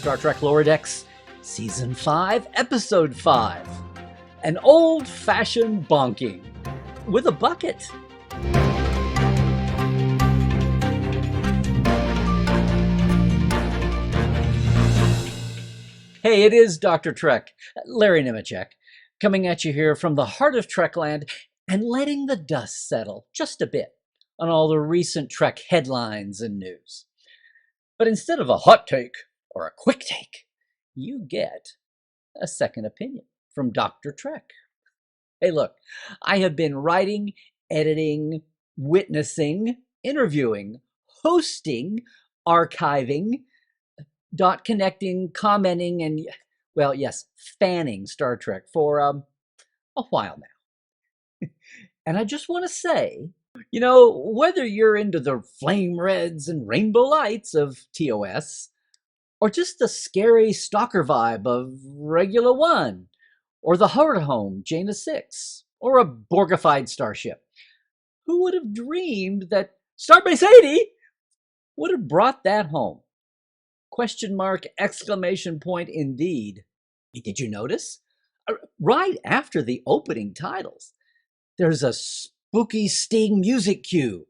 Star Trek Lower Decks, Season 5, Episode 5. An old-fashioned bonking with a bucket. Hey, it is Dr. Trek, Larry Nemecek, coming at you here from the heart of Trekland and letting the dust settle just a bit on all the recent Trek headlines and news. But instead of a hot take or a quick take, you get a second opinion from Dr. Trek. Hey, look, I have been writing, editing, witnessing, interviewing, hosting, archiving, dot connecting, commenting, and, well, yes, fanning Star Trek for a while now. And I just want to say, you know, whether you're into the flame reds and rainbow lights of TOS, or just the scary stalker vibe of Regula 1, or the Horror Home Jaina 6, or a Borgified starship, who would have dreamed that Starbase 80 would have brought that home? Question mark, exclamation point indeed. Did you notice? Right after the opening titles, there's a spooky Sting music cue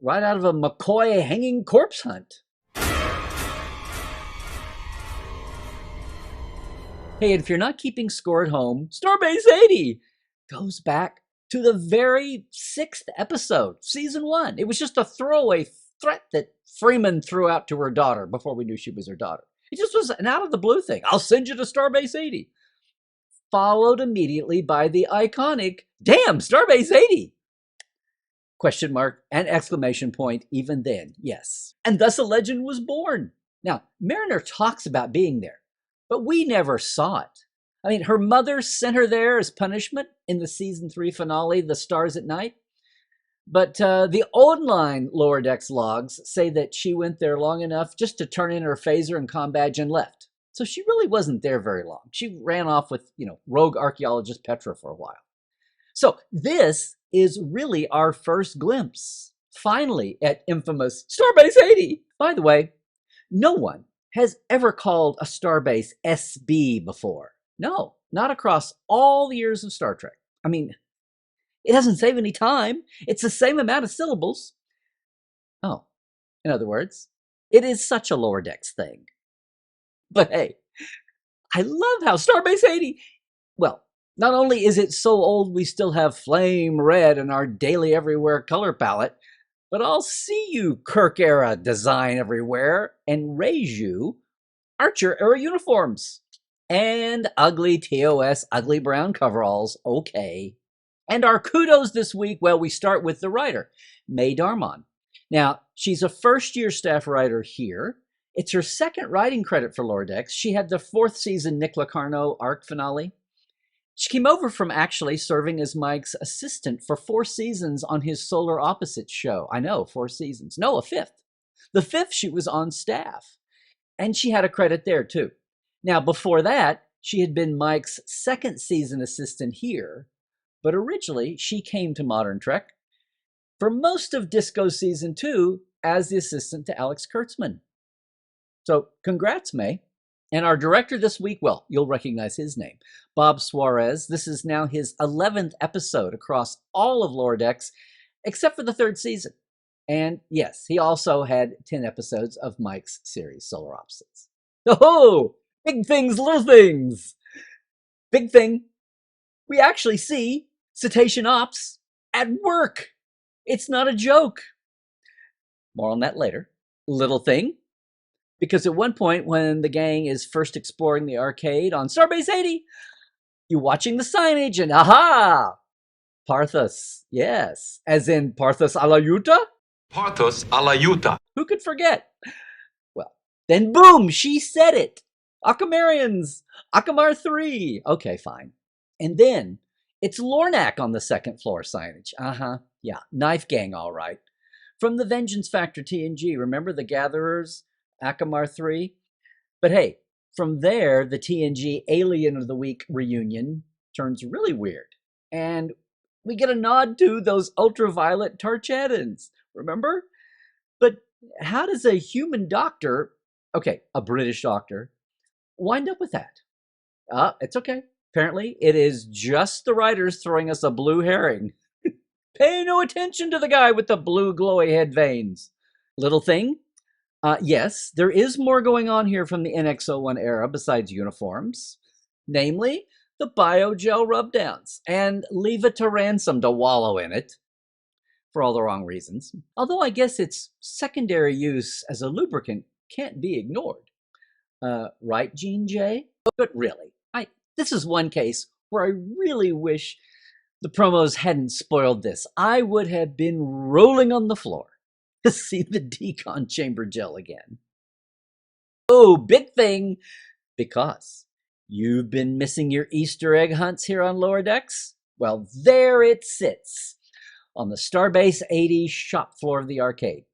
right out of a McCoy hanging corpse hunt. Hey, and if you're not keeping score at home, Starbase 80 goes back to the very 6th episode, Season 1. It was just a throwaway threat that Freeman threw out to her daughter before we knew she was her daughter. It just was an out-of-the-blue thing. I'll send you to Starbase 80. Followed immediately by the iconic, damn, Starbase 80! Question mark and exclamation point even then, yes. And thus a legend was born. Now, Mariner talks about being there, but we never saw it. I mean, her mother sent her there as punishment in the Season 3 finale, The Stars at Night. But the online Lower Decks logs say that she went there long enough just to turn in her phaser and comm badge and left. So she really wasn't there very long. She ran off with, rogue archaeologist Petra for a while. So this is really our first glimpse, finally, at infamous Starbase 80. By the way, no one has ever called a starbase SB before. No, not across all the years of Star Trek. I mean, it doesn't save any time. It's the same amount of syllables. Oh, in other words, it is such a Lower Decks thing. But hey, I love how Starbase 80, well, not only is it so old we still have flame red in our daily everywhere color palette, but I'll see you Kirk-era design everywhere and raise you Archer-era uniforms. And ugly TOS, ugly brown coveralls, okay. And our kudos this week, well, we start with the writer, Mae Darmon. Now, she's a first-year staff writer here. It's her second writing credit for Lower Decks. She had the 4th season Nick Locarno arc finale. She came over from actually serving as Mike's assistant for 4 seasons on his Solar Opposites show. I know, 4 seasons. No, a 5th. The 5th, she was on staff. And she had a credit there, too. Now, before that, she had been Mike's 2nd season assistant here. But originally, she came to Modern Trek for most of Disco Season 2 as the assistant to Alex Kurtzman. So, congrats, Mae. And our director this week, well, you'll recognize his name, Bob Suarez. This is now his 11th episode across all of Lower Decks, except for the 3rd season. And yes, he also had 10 episodes of Mike's series, Solar Opposites. Oh, big things, little things. Big thing. We actually see Cetacean Ops at work. It's not a joke. More on that later. Little thing. Because at one point when the gang is first exploring the arcade on Starbase 80, you're watching the signage and aha! Parthos, yes. As in Parthos a la Utah? Parthos a la Utah. Who could forget? Well, then boom, she said it. Akamarians, Akamar 3. Okay, fine. And then it's Lornak on the 2nd floor signage. Yeah, knife gang, all right. From the Vengeance Factor TNG, remember the Gatherers? Akamar 3. But hey, from there, the TNG Alien of the Week reunion turns really weird. And we get a nod to those ultraviolet Tarchaddons, remember? But how does a human doctor, okay, a British doctor, wind up with that? It's okay. Apparently, it is just the writers throwing us a blue herring. Pay no attention to the guy with the blue glowy head veins. Little thing, yes, there is more going on here from the NX-01 era besides uniforms, namely the biogel rubdowns, and leave it to Ransom to wallow in it for all the wrong reasons. Although I guess its secondary use as a lubricant can't be ignored. Right, Gene J? But really, this is one case where I really wish the promos hadn't spoiled this. I would have been rolling on the floor to see the decon chamber gel again. Oh, big thing, because you've been missing your Easter egg hunts here on Lower Decks? Well, there it sits on the Starbase 80 shop floor of the arcade.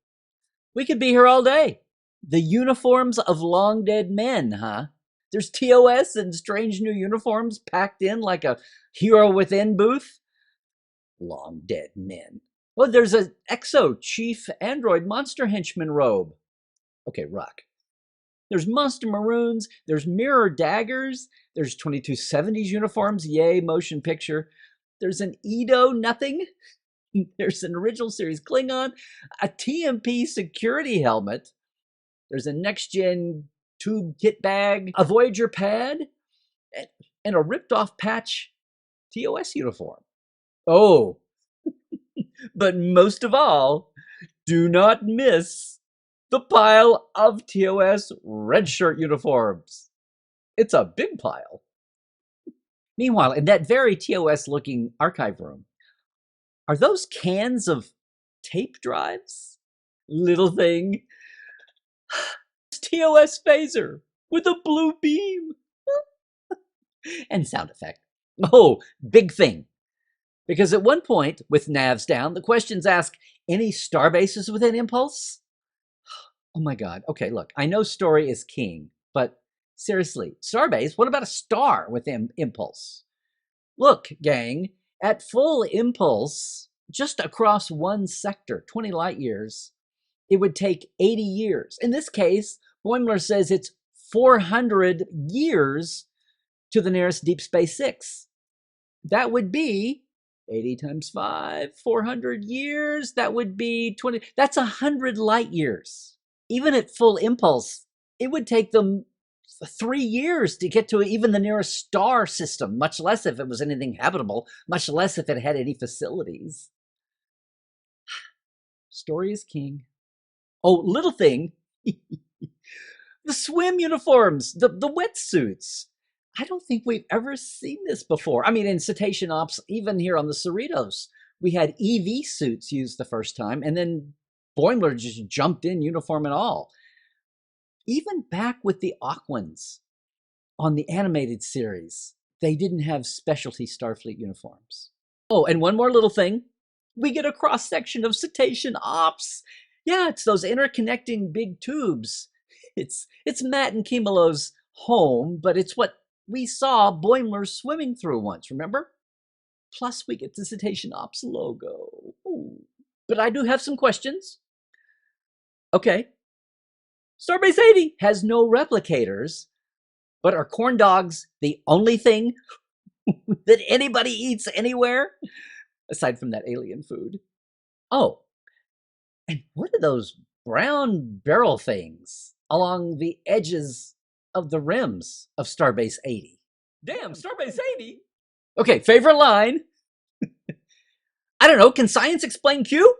We could be here all day. The uniforms of long dead men, huh? There's TOS and strange new uniforms packed in like a Hero Within booth. Long dead men. Oh, there's a Exo Chief Android Monster Henchman robe. Okay, Ruck. There's Monster Maroons, there's Mirror Daggers, there's 2270s uniforms, yay, motion picture. There's an Edo Nothing. There's an original series Klingon, a TMP security helmet. There's a next-gen tube kit bag, a Voyager pad, and a ripped-off patch TOS uniform. Oh, but most of all, do not miss the pile of TOS red shirt uniforms. It's a big pile. Meanwhile, in that very TOS-looking archive room, are those cans of tape drives? Little thing. TOS phaser with a blue beam. And sound effect. Oh, big thing. Because at one point, with navs down, the questions ask, any starbases within Impulse? Oh my God. Okay, look, I know story is king, but seriously, Starbase, what about a star within Impulse? Look, gang, at full Impulse, just across one sector, 20 light years, it would take 80 years. In this case, Boimler says it's 400 years to the nearest Deep Space Six. That would be 80 times 5, 400 years. That would be 20. That's 100 light years. Even at full Impulse, it would take them 3 years to get to even the nearest star system, much less if it was anything habitable, much less if it had any facilities. Story is king. Oh, little thing. The swim uniforms, the wetsuits. I don't think we've ever seen this before. I mean, in Cetacean Ops, even here on the Cerritos, we had EV suits used the first time, and then Boimler just jumped in, uniform and all. Even back with the Aquans on the animated series, they didn't have specialty Starfleet uniforms. Oh, and one more little thing. We get a cross-section of Cetacean Ops. Yeah, it's those interconnecting big tubes. It's Matt and Kimalo's home, but it's what we saw Boimler swimming through once, remember? Plus, we get the Cetacean Ops logo. Ooh. But I do have some questions. Okay. Starbase 80 has no replicators, but are corn dogs the only thing that anybody eats anywhere? Aside from that alien food. Oh, and what are those brown barrel things along the edges of the rims of Starbase 80? Damn, Starbase 80? Okay, favorite line. I don't know, can science explain Q?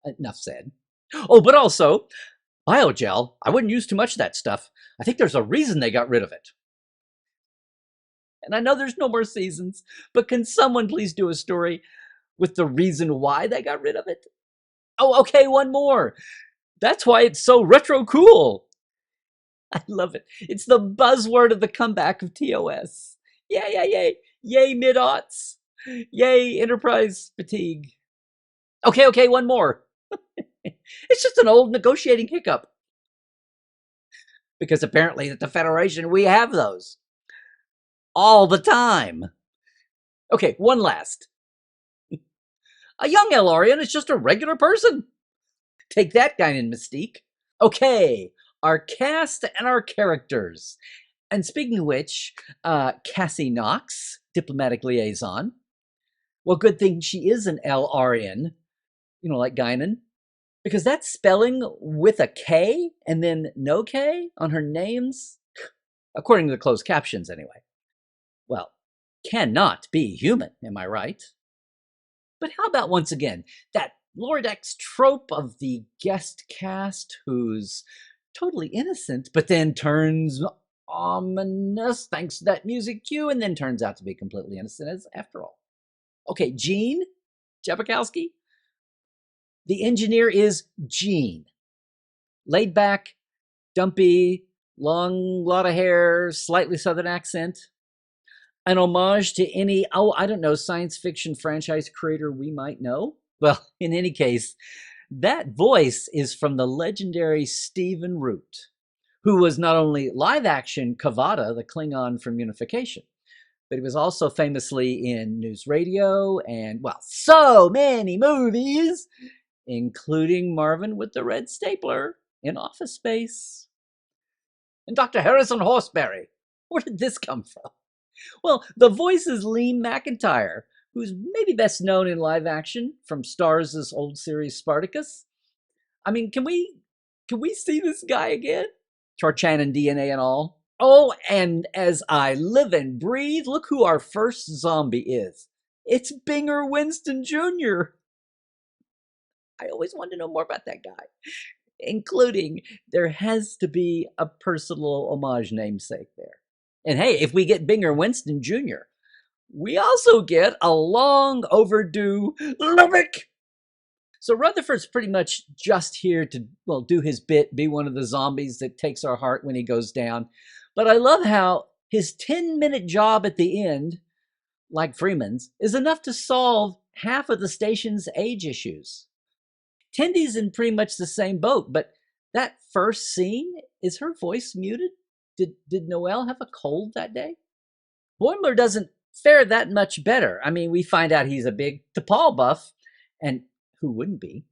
Enough said. Oh, but also, biogel, I wouldn't use too much of that stuff. I think there's a reason they got rid of it. And I know there's no more seasons, but can someone please do a story with the reason why they got rid of it? Oh, okay, one more. That's why it's so retro cool. I love it. It's the buzzword of the comeback of TOS. Yay, yay, yay. Yay, mid-aughts. Yay, Enterprise fatigue. Okay, one more. It's just an old negotiating hiccup. Because apparently at the Federation, we have those. All the time. Okay, one last. A young Elorian is just a regular person. Take that, guy in Mystique. Okay, our cast and our characters. And speaking of which, Cassie Knox, diplomatic liaison. Well, good thing she is an LRN, like Guinan, because that spelling with a K and then no K on her names, according to the closed captions anyway, well, cannot be human, am I right? But how about once again, that Lordex trope of the guest cast who's totally innocent, but then turns ominous thanks to that music cue, and then turns out to be completely innocent after all. Okay, Gene Jabakowski. The engineer is Gene. Laid back, dumpy, long, lot of hair, slightly southern accent. An homage to any, science fiction franchise creator we might know. Well, in any case, that voice is from the legendary Stephen Root, who was not only live action Kavada, the Klingon from Unification, but he was also famously in news radio and, well, so many movies, including Marvin with the Red Stapler in Office Space. And Dr. Harrison Horseberry. Where did this come from? Well, the voice is Liam McIntyre, who's maybe best known in live action from Starz' old series Spartacus. I mean, can we see this guy again? Charchan DNA and all. Oh, and as I live and breathe, look who our first zombie is. It's Binger Winston Jr. I always wanted to know more about that guy, including there has to be a personal homage namesake there. And hey, if we get Binger Winston Jr., we also get a long overdue Nemecek. So Rutherford's pretty much just here to, well, do his bit, be one of the zombies that takes our heart when he goes down. But I love how his 10-minute job at the end, like Freeman's, is enough to solve half of the station's age issues. Tendy's in pretty much the same boat, but that first scene, is her voice muted? Did Noel have a cold that day? Boimler doesn't fare that much better. I mean, we find out he's a big T'Pol buff, and who wouldn't be?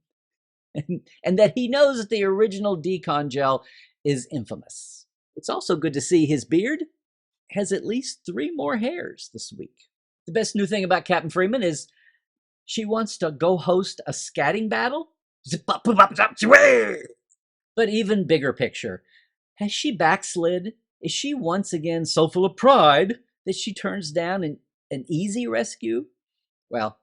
And that he knows that the original decon gel is infamous. It's also good to see his beard has at least 3 more hairs this week. The best new thing about Captain Freeman is she wants to go host a scatting battle. But even bigger picture, has she backslid? Is she once again so full of pride that she turns down an easy rescue? Well,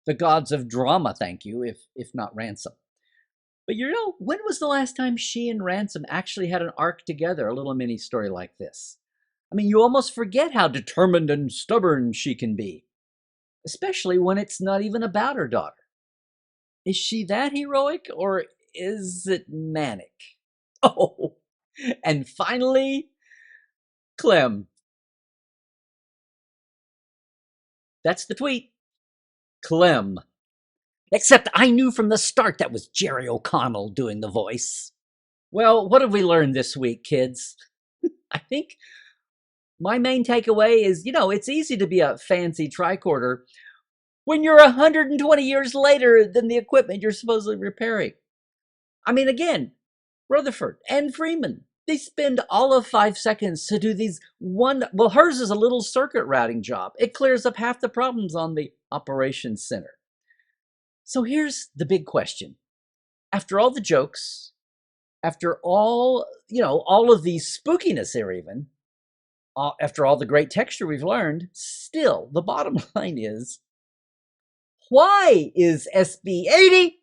the gods of drama thank you, if not Ransom. But when was the last time she and Ransom actually had an arc together, a little mini story like this? I mean, you almost forget how determined and stubborn she can be, especially when it's not even about her daughter. Is she that heroic, or is it manic? Oh, and finally, Clem. That's the tweet. Clem. Except I knew from the start that was Jerry O'Connell doing the voice. Well, what have we learned this week, kids? I think my main takeaway is, it's easy to be a fancy tricorder when you're 120 years later than the equipment you're supposedly repairing. I mean, again, Rutherford and Freeman, they spend all of 5 seconds to do these hers is a little circuit routing job. It clears up half the problems on the operations center. So here's the big question. After all the jokes, after all, all of the spookiness here even, after all the great texture we've learned, still, the bottom line is, why is SB-80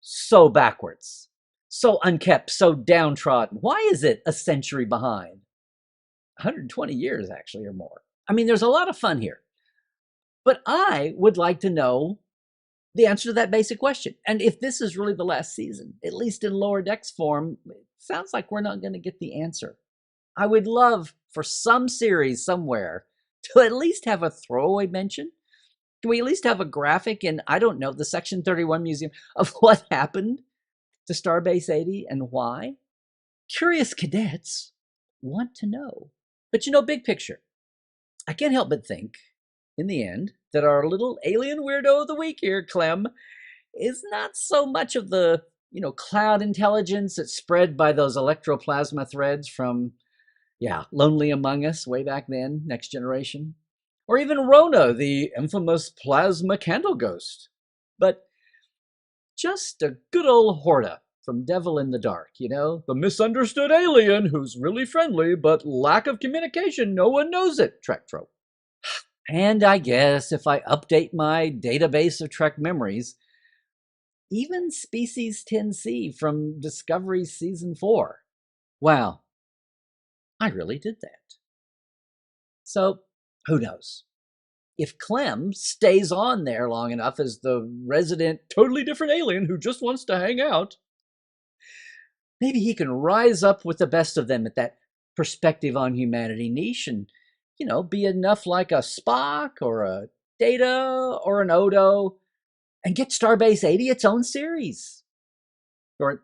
so backwards, so unkept, so downtrodden? Why is it a century behind? 120 years, actually, or more. I mean, there's a lot of fun here. But I would like to know the answer to that basic question. And if this is really the last season, at least in lower decks form, it sounds like we're not going to get the answer. I would love for some series somewhere to at least have a throwaway mention. Can we at least have a graphic in, I don't know, the Section 31 Museum of what happened to Starbase 80 and why? Curious cadets want to know. But big picture, I can't help but think, in the end, that our little alien weirdo of the week here, Clem, is not so much of the cloud intelligence that's spread by those electroplasma threads from, Lonely Among Us way back then, Next Generation. Or even Rona, the infamous plasma candle ghost. But just a good old Horta from Devil in the Dark, the misunderstood alien who's really friendly, but lack of communication, no one knows it, Trek trope. And I guess if I update my database of Trek memories, even Species 10C from Discovery Season 4. Wow, I really did that. So, who knows? If Clem stays on there long enough as the resident, totally different alien who just wants to hang out, maybe he can rise up with the best of them at that perspective on humanity niche and, be enough like a Spock or a Data or an Odo and get Starbase 80 its own series. Or at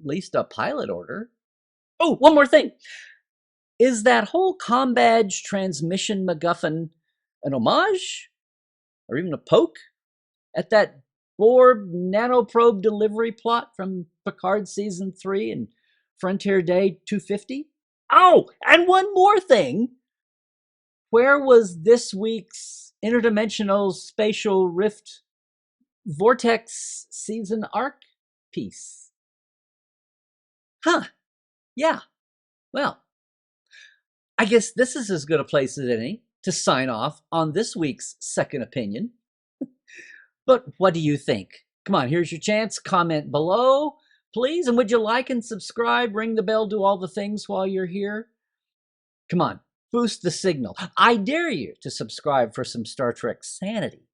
least a pilot order. Oh, one more thing. Is that whole ComBadge transmission MacGuffin an homage? Or even a poke at that Borg nanoprobe delivery plot from Picard Season 3 and Frontier Day 250? Oh, and one more thing. Where was this week's interdimensional spatial rift vortex season arc piece? Huh. Yeah. Well, I guess this is as good a place as any to sign off on this week's Second Opinion. But what do you think? Come on, here's your chance. Comment below, please. And would you like and subscribe, ring the bell, do all the things while you're here? Come on, boost the signal. I dare you to subscribe for some Star Trek sanity.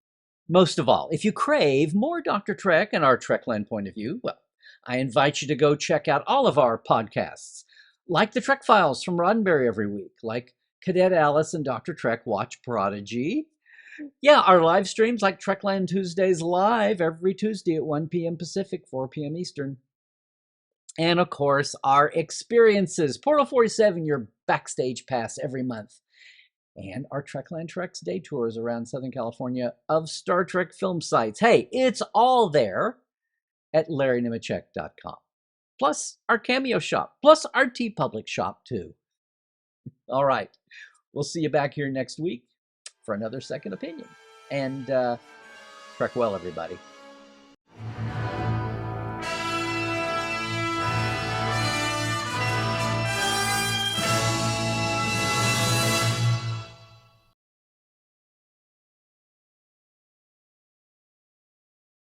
Most of all, if you crave more Dr. Trek and our Trekland point of view, well, I invite you to go check out all of our podcasts, like the Trek Files from Roddenberry every week, like Cadet Alice and Dr. Trek Watch Prodigy. Yeah, our live streams like Trekland Tuesdays live every Tuesday at 1 p.m. Pacific, 4 p.m. Eastern. And of course, our experiences, Portal 47, your backstage pass every month. And our Trekland Treks day tours around Southern California of Star Trek film sites. Hey, it's all there at LarryNemecek.com. Plus our Cameo shop, plus our TeePublic shop too. All right, we'll see you back here next week for another Second Opinion. And Trek well, everybody.